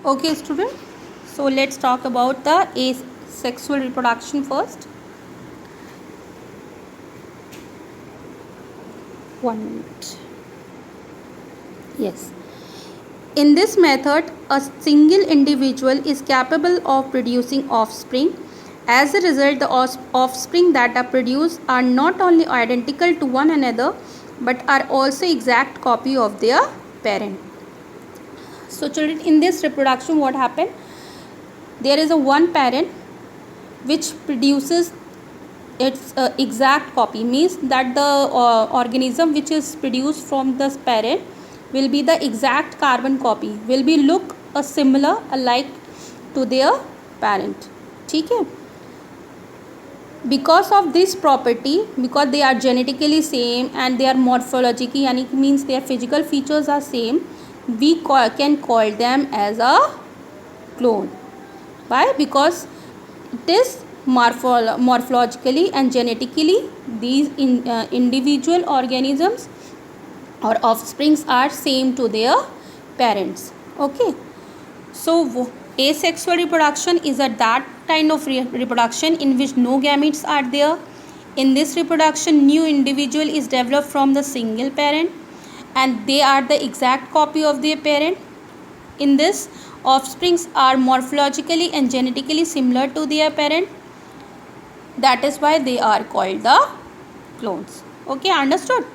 Okay, student. So let's talk about the asexual reproduction first. 1 minute. Yes. In this method, a single individual is capable of producing offspring. As a result, the offspring that are produced are not only identical to one another, but are also exact copy of their parent. So children, in this reproduction, what happened? There is a one parent which produces its exact copy, means that the organism which is produced from this parent will be the exact carbon copy, will be look similar alike to their parent. ठीक है. Because of this property, because they are genetically same and they are morphologically, यानी means their physical features are same, we can call them as a clone. Why? Because it is morphologically and genetically these individual organisms or offsprings are same to their parents. Okay, so asexual reproduction is that kind of reproduction in which no gametes are there. In this reproduction, new individual is developed from the single parent and they are the exact copy of their parent. In this, offsprings are morphologically and genetically similar to their parent. That is why they are called the clones. Okay, understood?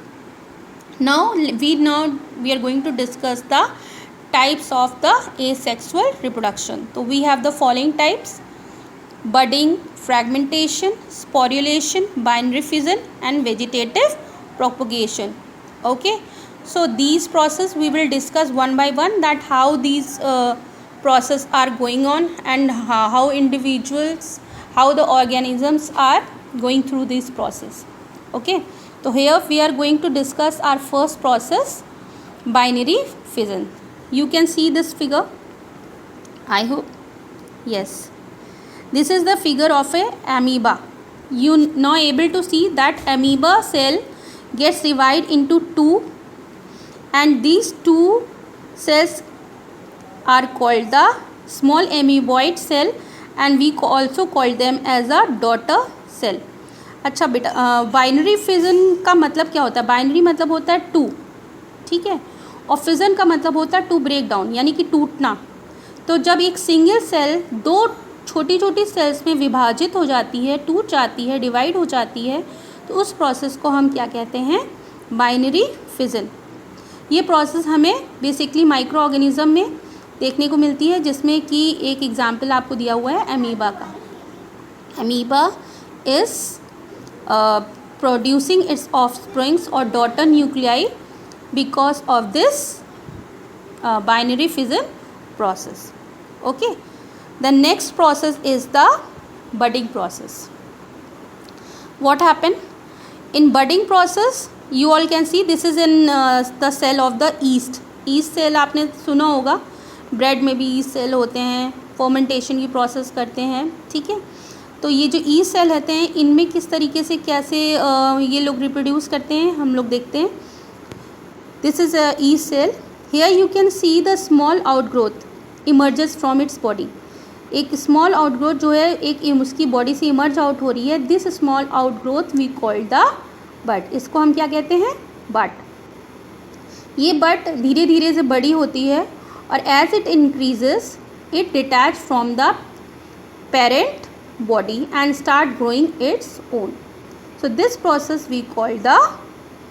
Now we are going to discuss the types of the asexual reproduction. So we have the following types: budding, fragmentation, sporulation, binary fission, and vegetative propagation. Okay, so these process we will discuss one by one, that how these process are going on and how individuals, how the organisms are going through this process. Okay, so here we are going to discuss our first process, binary fission. You can see this figure, I hope. Yes, this is the figure of a amoeba. You now able to see that amoeba cell gets divided into two, and these two cells are called the small amoeboid cell, and we also call them as a daughter cell. अच्छा बेटा, binary fission का मतलब क्या होता है? Binary मतलब होता है टू, ठीक है, और फिजन का मतलब होता है टू ब्रेक डाउन, यानी कि टूटना. तो जब एक सिंगल सेल दो छोटी छोटी सेल्स में विभाजित हो जाती है, टूट जाती है, डिवाइड हो जाती है, तो उस प्रोसेस को हम क्या कहते हैं? Binary fission. ये प्रोसेस हमें बेसिकली माइक्रो ऑर्गेनिज्म में देखने को मिलती है, जिसमें कि एक एग्जाम्पल आपको दिया हुआ है अमीबा का. Amoeba is producing its offsprings और daughter nuclei because of this binary fission process. Okay, the next process is the budding process. What happened in budding process? You all can see this is in the cell of the yeast. yeast cell आपने सुना होगा, bread में भी yeast cell होते हैं, fermentation की process करते हैं. ठीक है, तो ये जो yeast cell रहते हैं, इनमें किस तरीके से कैसे ये लोग रिप्रोड्यूस करते हैं हम लोग देखते हैं. This is a yeast cell. Here you can see the small outgrowth emerges from its body. एक स्मॉल आउटग्रोथ जो है एक उसकी बॉडी से इमर्ज आउट हो रही है. This small outgrowth we call the bud. इसको हम क्या कहते हैं? बड. ये बड धीरे धीरे से बड़ी होती है और as it increases it detach from the parent body and start growing its own. So this process we call the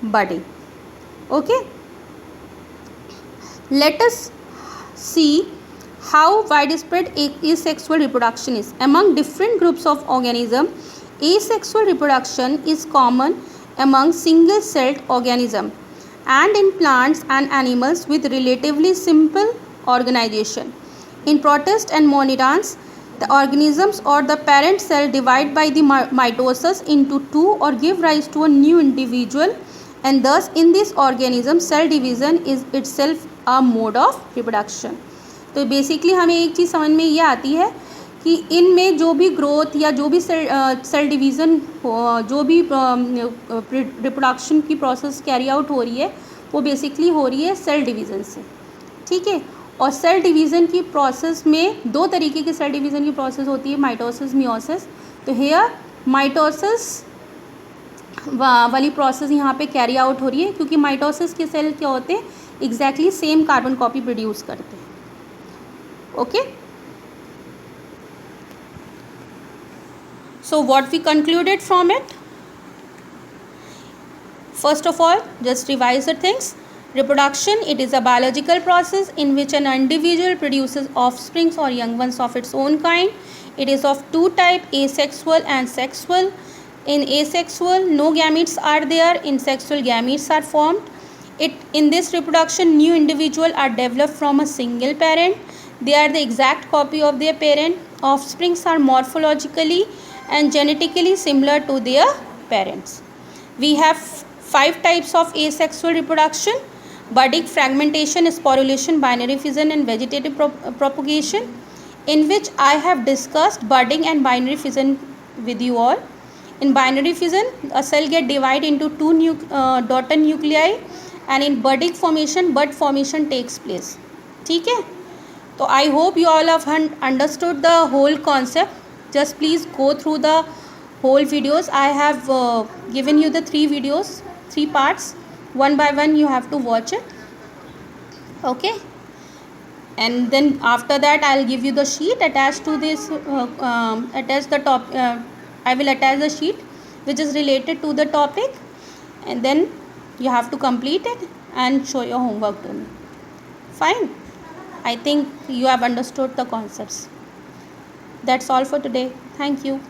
budding. Okay, let us see how widespread asexual reproduction is among different groups of organisms. Asexual reproduction is common among single-celled organisms and in plants and animals with relatively simple organization. In protists and monadans, the organisms or the parent cell divide by the mitosis into two or give rise to a new individual, and thus in this organism cell division is itself a mode of reproduction. तो basically हमें एक चीज़ समझ में ये आती है कि इनमें जो भी ग्रोथ या जो भी सेल डिवीज़न, जो भी रिप्रोडक्शन की प्रोसेस कैरी आउट हो रही है, वो बेसिकली हो रही है सेल डिवीज़न से. ठीक है, और सेल डिवीज़न की प्रोसेस में दो तरीके की सेल डिवीज़न की प्रोसेस होती है, माइटोसिस, मियोसिस। तो हेयर माइटोसिस वाली प्रोसेस यहाँ पे कैरी आउट हो रही है, क्योंकि माइटोसिस के सेल क्या होते हैं, exactly same carbon copy produce करते हैं. Okay, so what we concluded from it? First of all, just revise the things. Reproduction, it is a biological process in which an individual produces offspring or young ones of its own kind. It is of two types, asexual and sexual. In asexual, no gametes are there. In sexual, gametes are formed. In this reproduction, new individuals are developed from a single parent. They are the exact copy of their parent. Offsprings are morphologically and genetically similar to their parents. We have 5 types of asexual reproduction: budding, fragmentation, sporulation, binary fission and vegetative propagation, in which I have discussed budding and binary fission with you all. In binary fission, a cell get divided into two daughter nuclei, and in budding formation, bud formation takes place. ठीक है, तो I hope you all have understood the whole concept. Just please go through the whole videos. I have given you the 3 videos, 3 parts. One by one you have to watch it. Okay, and then after that I'll give you the sheet attached to this. Attach the top. I will attach the sheet which is related to the topic, and then you have to complete it and show your homework to me. Fine. I think you have understood the concepts. That's all for today. Thank you.